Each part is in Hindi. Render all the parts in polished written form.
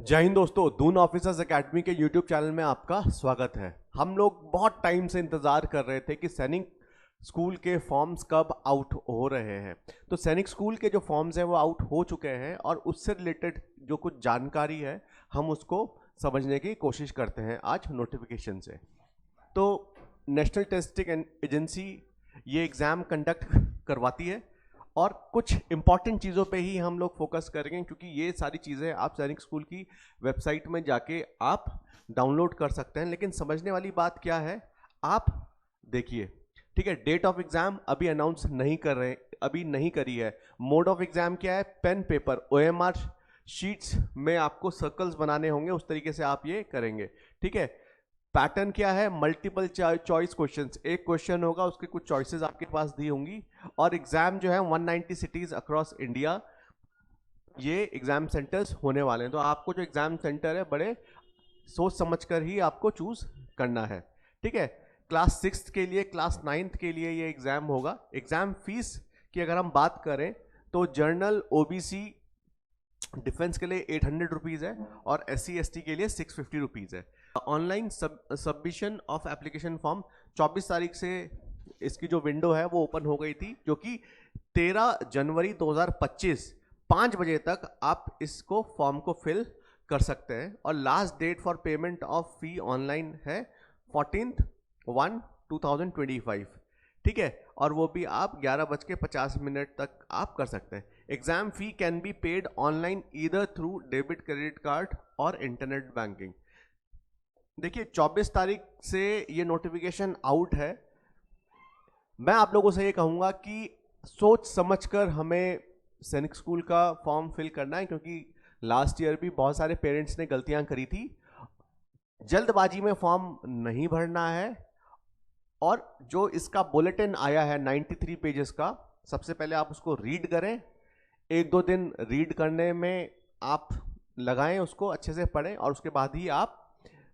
जय हिंद दोस्तों, दून ऑफिसर्स एकेडमी के यूट्यूब चैनल में आपका स्वागत है। हम लोग बहुत टाइम से इंतज़ार कर रहे थे कि सैनिक स्कूल के फॉर्म्स कब आउट हो रहे हैं। तो सैनिक स्कूल के जो फॉर्म्स हैं वो आउट हो चुके हैं और उससे रिलेटेड जो कुछ जानकारी है हम उसको समझने की कोशिश करते हैं आज नोटिफिकेशन से। तो नेशनल टेस्टिंग एजेंसी ये एग्ज़ाम कंडक्ट करवाती है और कुछ इंपॉर्टेंट चीज़ों पे ही हम लोग फोकस करेंगे, क्योंकि ये सारी चीज़ें आप सैनिक स्कूल की वेबसाइट में जाके आप डाउनलोड कर सकते हैं। लेकिन समझने वाली बात क्या है, आप देखिए, ठीक है, डेट ऑफ एग्जाम अभी अनाउंस नहीं कर रहे, अभी नहीं करी है। मोड ऑफ एग्जाम क्या है, पेन पेपर OMR शीट्स में आपको सर्कल्स बनाने होंगे, उस तरीके से आप ये करेंगे, ठीक है। पैटर्न क्या है, मल्टीपल चॉइस क्वेश्चंस, एक क्वेश्चन होगा उसके कुछ चॉइसेस आपके पास दी होंगी। और एग्जाम जो है 190 सिटीज अक्रॉस इंडिया ये एग्जाम सेंटर्स होने वाले हैं। तो आपको जो एग्जाम सेंटर है बड़े सोच समझकर ही आपको चूज करना है, ठीक है। क्लास 6 के लिए, क्लास 9 के लिए ये एग्जाम होगा। एग्जाम फीस की अगर हम बात करें तो जर्नल OBC डिफेंस के लिए 800 रुपीज़ है और SC ST के लिए 650 रुपीज़ है। Online submission of application form 24 तारीख से इसकी जो विंडो है वो ओपन हो गई थी, जो कि 13 जनवरी 2025 5 बजे तक आप इसको फॉर्म को फिल कर सकते हैं। और last date for payment of fee online है 14/1/2025, ठीक है। और वो भी आप 11:50 तक आप कर सकते हैं। Exam fee can be paid online either through debit credit card और इंटरनेट बैंकिंग। देखिए 24 तारीख से ये नोटिफिकेशन आउट है। मैं आप लोगों से ये कहूँगा कि सोच समझकर हमें सैनिक स्कूल का फॉर्म फिल करना है, क्योंकि लास्ट ईयर भी बहुत सारे पेरेंट्स ने गलतियां करी थी। जल्दबाजी में फॉर्म नहीं भरना है। और जो इसका बुलेटिन आया है 93 पेजेस का, सबसे पहले आप उसको रीड करें। 1-2 दिन रीड करने में आप लगाएं, उसको अच्छे से पढ़ें और उसके बाद ही आप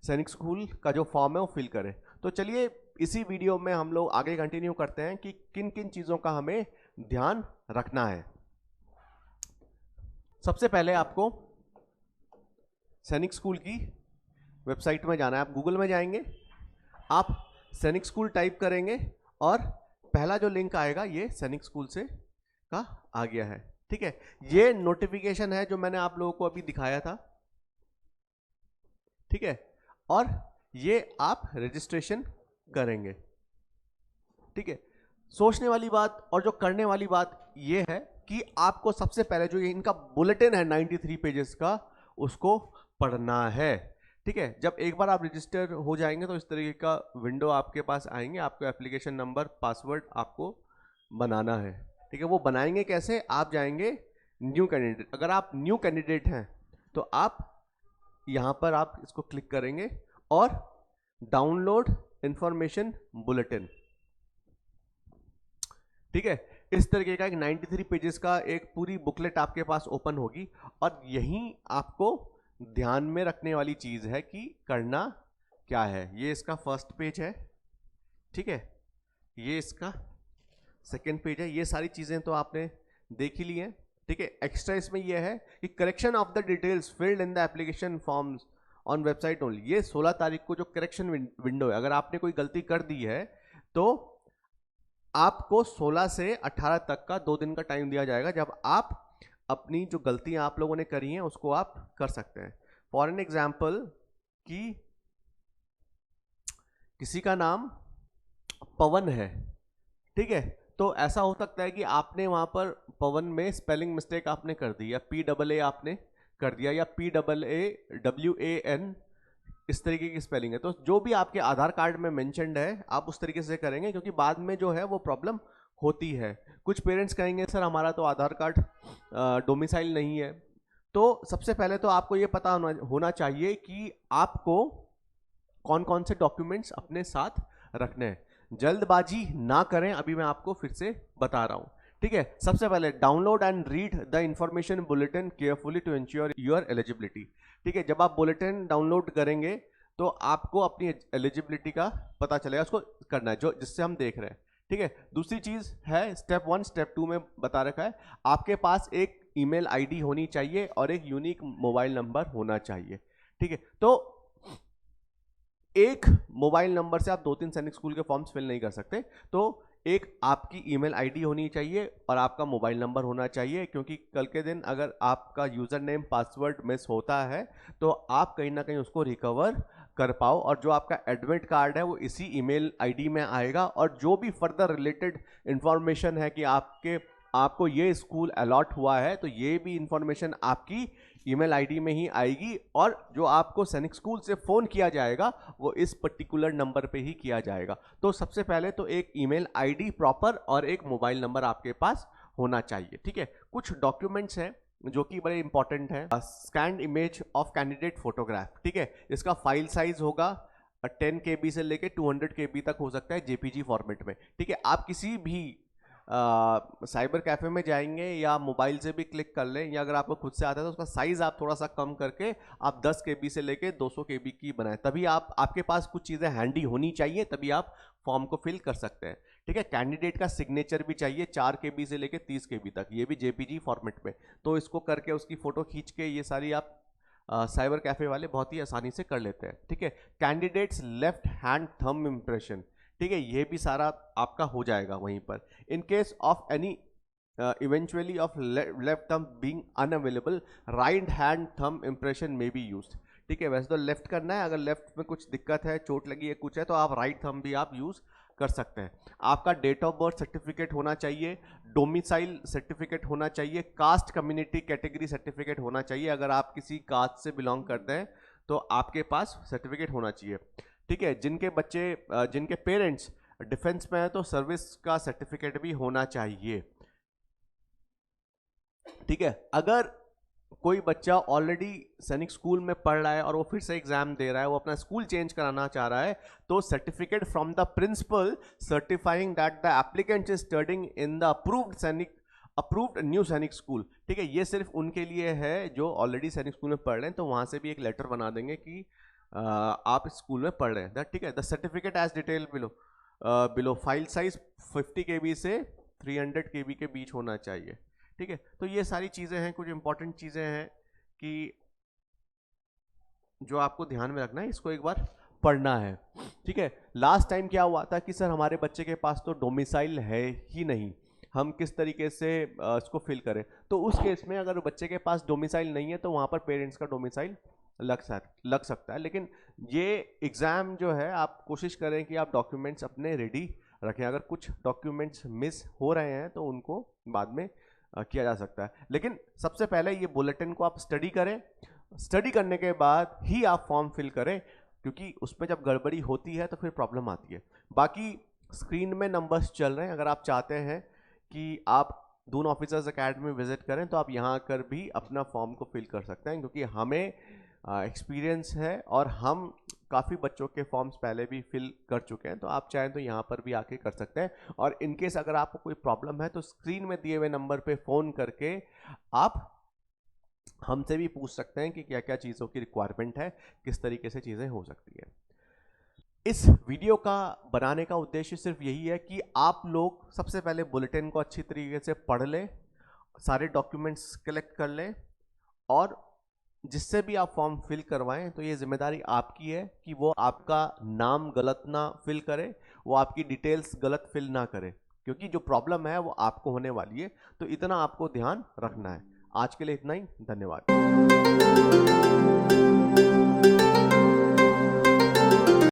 सैनिक स्कूल का जो फॉर्म है वो फिल करें। तो चलिए इसी वीडियो में हम लोग आगे कंटिन्यू करते हैं कि किन किन चीज़ों का हमें ध्यान रखना है। सबसे पहले आपको सैनिक स्कूल की वेबसाइट में जाना है। आप गूगल में जाएंगे, आप सैनिक स्कूल टाइप करेंगे और पहला जो लिंक आएगा ये सैनिक स्कूल से का आ गया है, ठीक है। ये नोटिफिकेशन है जो मैंने आप लोगों को अभी दिखाया था, ठीक है। और ये आप रजिस्ट्रेशन करेंगे, ठीक है। सोचने वाली बात और जो करने वाली बात ये है कि आपको सबसे पहले जो ये इनका बुलेटिन है 93 पेजेस का, उसको पढ़ना है, ठीक है। जब एक बार आप रजिस्टर हो जाएंगे तो इस तरीके का विंडो आपके पास आएंगे। आपको एप्लीकेशन नंबर, पासवर्ड आपको बनाना है, ठीक है। वो बनाएंगे कैसे, आप जाएंगे न्यू कैंडिडेट। अगर आप न्यू कैंडिडेट हैं तो आप यहाँ पर आप इसको क्लिक करेंगे और डाउनलोड इंफॉर्मेशन बुलेटिन, ठीक है। इस तरीके का एक 93 पेजेस का एक पूरी बुकलेट आपके पास ओपन होगी। और यहीं आपको ध्यान में रखने वाली चीज है कि करना क्या है। ये इसका फर्स्ट पेज है, ठीक है। ये इसका सेकंड पेज है। ये सारी चीजें तो आपने देख ही ली हैं, ठीक है। एक्स्ट्रा इसमें यह है कि correction of the details filled in the application forms on website only. ये 16 तारीख को जो करेक्शन विंडो है, अगर आपने कोई गलती कर दी है तो आपको 16 से 18 तक का 2 दिन का टाइम दिया जाएगा, जब आप अपनी जो गलतियां आप लोगों ने करी हैं उसको आप कर सकते हैं। फॉर एन एग्जाम्पल कि किसी का नाम पवन है, ठीक है। तो ऐसा हो सकता है कि आपने वहां पर पवन में स्पेलिंग मिस्टेक आपने कर दी, या PAA आपने कर दिया, या PAAWAN इस तरीके की स्पेलिंग है। तो जो भी आपके आधार कार्ड में मेंशन्ड है आप उस तरीके से करेंगे, क्योंकि बाद में जो है वो प्रॉब्लम होती है। कुछ पेरेंट्स कहेंगे सर हमारा तो आधार कार्ड डोमिसाइल नहीं है। तो सबसे पहले तो आपको ये पता होना चाहिए कि आपको कौन कौन से डॉक्यूमेंट्स अपने साथ रखने हैं। जल्दबाजी ना करें, अभी मैं आपको फिर से बता रहा हूं, ठीक है। सबसे पहले download and read the information bulletin carefully to ensure your eligibility, ठीक है। जब आप बुलेटिन डाउनलोड करेंगे तो आपको अपनी एलिजिबिलिटी का पता चलेगा, उसको करना है जो जिससे हम देख रहे हैं, ठीक है। दूसरी चीज है स्टेप 1, स्टेप 2 में बता रखा है, आपके पास एक ईमेल आईडी होनी चाहिए और एक यूनिक मोबाइल नंबर होना चाहिए। ठीक है, तो एक मोबाइल नंबर से आप 2-3 सैनिक स्कूल के फॉर्म्स फिल नहीं कर सकते। तो एक आपकी ईमेल आईडी होनी चाहिए और आपका मोबाइल नंबर होना चाहिए, क्योंकि कल के दिन अगर आपका यूजर नेम पासवर्ड मिस होता है तो आप कहीं ना कहीं उसको रिकवर कर पाओ, और जो आपका एडमिट कार्ड है वो इसी ईमेल आईडी में आएगा, और जो भी फर्दर रिलेटेड इंफॉर्मेशन है कि आपको ये स्कूल अलॉट हुआ है तो ये भी इंफॉर्मेशन आपकी ईमेल आईडी में ही आएगी, और जो आपको सैनिक स्कूल से फोन किया जाएगा वो इस पर्टिकुलर नंबर पे ही किया जाएगा। तो सबसे पहले तो एक ईमेल आईडी प्रॉपर और एक मोबाइल नंबर आपके पास होना चाहिए। ठीक है, कुछ डॉक्यूमेंट्स हैं जो कि बड़े इंपॉर्टेंट है। Scanned image of candidate photograph. ठीक है, इसका फाइल साइज होगा 10 KB से लेके 200 KB तक हो सकता है जेपीजी फॉर्मेट में। ठीक है, आप किसी भी साइबर कैफे में जाएंगे या मोबाइल से भी क्लिक कर लें, या अगर आपको खुद से आता है तो उसका साइज आप थोड़ा सा कम करके आप 10 KB से लेके 200 KB की बनाएं, तभी आपके पास कुछ चीज़ें हैंडी होनी चाहिए, तभी आप फॉर्म को फिल कर सकते हैं। ठीक है, कैंडिडेट का सिग्नेचर भी चाहिए 4 KB से लेके 30 KB तक, ये भी जेपीजी फॉर्मेट में। तो इसको करके उसकी फोटो खींच के ये सारी आप साइबर कैफे वाले बहुत ही आसानी से कर लेते हैं। ठीक है, candidates left hand thumb impression. ठीक है, ये भी सारा आपका हो जाएगा वहीं पर। In case of any eventually of left thumb being unavailable, right hand thumb impression में बी यूज्ड। ठीक है, वैसे तो लेफ्ट करना है, अगर लेफ्ट में कुछ दिक्कत है, चोट लगी है, कुछ है, तो आप राइट थंब भी आप यूज कर सकते हैं। आपका डेट ऑफ बर्थ सर्टिफिकेट होना चाहिए, डोमिसाइल सर्टिफिकेट होना चाहिए, कास्ट कम्युनिटी कैटेगरी सर्टिफिकेट होना चाहिए। अगर आप किसी कास्ट से बिलोंग करते हैं तो आपके पास सर्टिफिकेट होना चाहिए। ठीक है, जिनके पेरेंट्स डिफेंस में है तो सर्विस का सर्टिफिकेट भी होना चाहिए। ठीक है, अगर कोई बच्चा ऑलरेडी सैनिक स्कूल में पढ़ रहा है और वो फिर से एग्जाम दे रहा है, वो अपना स्कूल चेंज कराना चाह रहा है, तो certificate from the principal certifying that the applicant is studying in the approved new Sainik school. ठीक है, ये सिर्फ उनके लिए है जो ऑलरेडी सैनिक स्कूल में पढ़ रहे हैं, तो वहां से भी एक लेटर बना देंगे कि आप स्कूल में पढ़ रहे हैं। ठीक है, the certificate as detail below file size 50 KB से 300 KB के बीच होना चाहिए। ठीक है, तो ये सारी चीजें हैं, कुछ इंपॉर्टेंट चीजें हैं कि जो आपको ध्यान में रखना है, इसको एक बार पढ़ना है। ठीक है, लास्ट टाइम क्या हुआ था कि सर हमारे बच्चे के पास तो डोमिसाइल है ही नहीं, हम किस तरीके से इसको फिल करें। तो उस केस में अगर बच्चे के पास डोमिसाइल नहीं है तो वहां पर पेरेंट्स का डोमिसाइल लग सकता है, लेकिन ये एग्जाम जो है आप कोशिश करें कि आप डॉक्यूमेंट्स अपने रेडी रखें। अगर कुछ डॉक्यूमेंट्स मिस हो रहे हैं तो उनको बाद में किया जा सकता है, लेकिन सबसे पहले ये बुलेटिन को आप स्टडी करें। स्टडी करने के बाद ही आप फॉर्म फिल करें, क्योंकि उसमें जब गड़बड़ी होती है तो फिर प्रॉब्लम आती है। बाकी स्क्रीन में नंबर्स चल रहे हैं, अगर आप चाहते हैं कि आप दून ऑफिसर्स एकेडमी विजिट करें तो आप यहाँ आकर भी अपना फॉर्म को फिल कर सकते हैं, क्योंकि हमें एक्सपीरियंस है और हम काफ़ी बच्चों के फॉर्म्स पहले भी फिल कर चुके हैं। तो आप चाहें तो यहाँ पर भी आके कर सकते हैं, और इनकेस अगर आपको कोई प्रॉब्लम है तो स्क्रीन में दिए हुए नंबर पे फ़ोन करके आप हमसे भी पूछ सकते हैं कि क्या क्या चीज़ों की रिक्वायरमेंट है, किस तरीके से चीज़ें हो सकती है। इस वीडियो का बनाने का उद्देश्य सिर्फ यही है कि आप लोग सबसे पहले बुलेटिन को अच्छी तरीके से पढ़ लें, सारे डॉक्यूमेंट्स कलेक्ट कर लें, और जिससे भी आप फॉर्म फिल करवाएं तो ये जिम्मेदारी आपकी है कि वो आपका नाम गलत ना फिल करे, वो आपकी डिटेल्स गलत फिल ना करे, क्योंकि जो प्रॉब्लम है वो आपको होने वाली है। तो इतना आपको ध्यान रखना है। आज के लिए इतना ही, धन्यवाद।